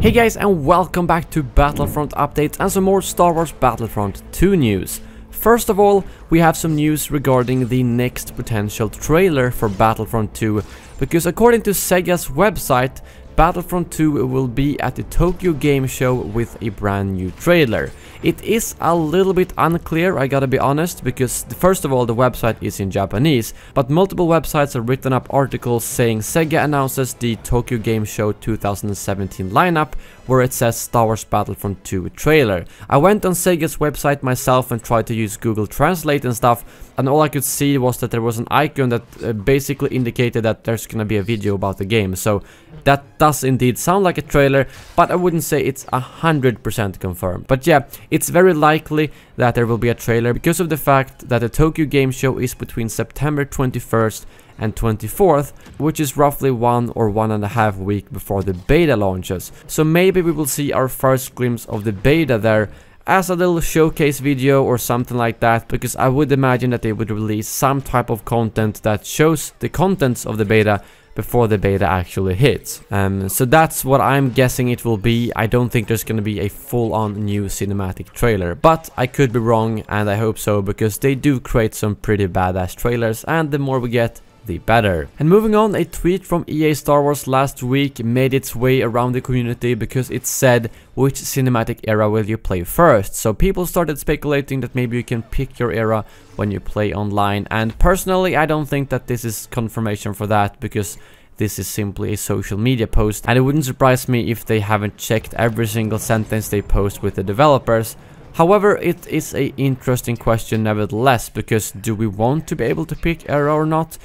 Hey guys, and welcome back to Battlefront updates and some more Star Wars Battlefront 2 news. First of all, we have some news regarding the next potential trailer for Battlefront 2, because according to Sega's website, Battlefront 2 will be at the Tokyo Game Show with a brand new trailer. It is a little bit unclear, I gotta be honest, because first of all the website is in Japanese, but multiple websites have written up articles saying Sega announces the Tokyo Game Show 2017 lineup, where it says Star Wars Battlefront 2 trailer. I went on Sega's website myself and tried to use Google Translate and stuff, and all I could see was that there was an icon that basically indicated that there's gonna be a video about the game, so that does indeed sound like a trailer, but I wouldn't say it's 100% confirmed. But yeah, it's very likely that there will be a trailer because of the fact that the Tokyo Game Show is between September 21st and 24th, which is roughly 1 or 1.5 weeks before the beta launches. So maybe we will see our first glimpse of the beta there as a little showcase video or something like that, because I would imagine that they would release some type of content that shows the contents of the beta before the beta actually hits. So that's what I'm guessing it will be. I don't think there's gonna be a full-on new cinematic trailer, but I could be wrong, and I hope so, because they do create some pretty badass trailers, and the more we get, the better. And moving on, a tweet from EA Star Wars last week made its way around the community because it said, which cinematic era will you play first? So people started speculating that maybe you can pick your era when you play online, and personally I don't think that this is confirmation for that, because this is simply a social media post, and it wouldn't surprise me if they haven't checked every single sentence they post with the developers. However, it is an interesting question nevertheless, because do we want to be able to pick era or not?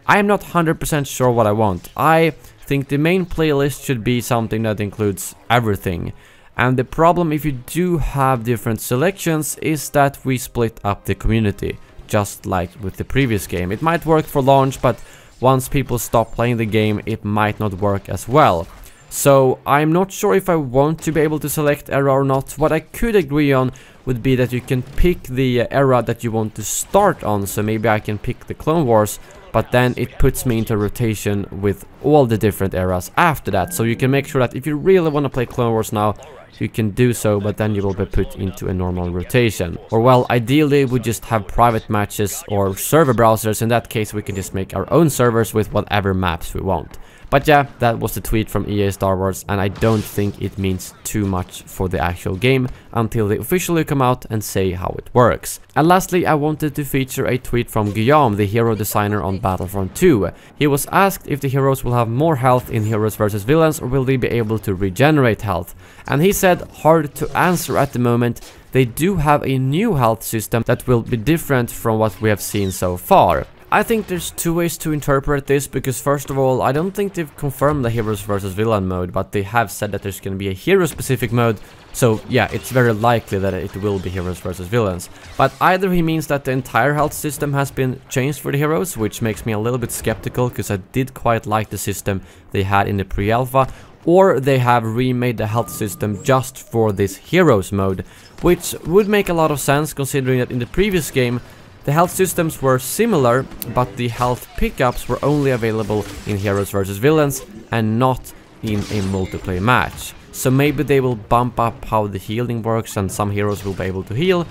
I am not 100% sure what I want. I think the main playlist should be something that includes everything. And the problem if you do have different selections is that we split up the community, just like with the previous game. It might work for launch, but once people stop playing the game, it might not work as well. So I'm not sure if I want to be able to select era or not. What I could agree on would be that you can pick the era that you want to start on. So maybe I can pick the Clone Wars, but then it puts me into rotation with all the different eras after that. So you can make sure that if you really want to play Clone Wars now, you can do so, but then you will be put into a normal rotation. Or well, ideally we just have private matches or server browsers. In that case we can just make our own servers with whatever maps we want. But yeah, that was the tweet from EA Star Wars, and I don't think it means too much for the actual game until they officially come out and say how it works. And lastly, I wanted to feature a tweet from Guillaume, the hero designer on Battlefront 2. He was asked if the heroes will have more health in Heroes vs Villains, or will they be able to regenerate health. And he said, hard to answer at the moment. They do have a new health system that will be different from what we have seen so far. I think there's two ways to interpret this, because first of all, I don't think they've confirmed the Heroes vs Villain mode, but they have said that there's gonna be a hero-specific mode, so yeah, it's very likely that it will be Heroes vs Villains. But either he means that the entire health system has been changed for the heroes, which makes me a little bit skeptical, because I did quite like the system they had in the pre-alpha, or they have remade the health system just for this Heroes mode, which would make a lot of sense considering that in the previous game, the health systems were similar, but the health pickups were only available in Heroes vs Villains and not in a multiplayer match. So maybe they will bump up how the healing works and some heroes will be able to heal,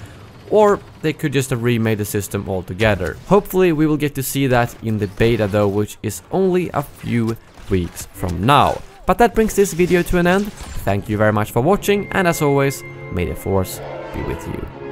or they could just have remade the system altogether. Hopefully we will get to see that in the beta though, which is only a few weeks from now. But that brings this video to an end. Thank you very much for watching, and as always, may the Force be with you.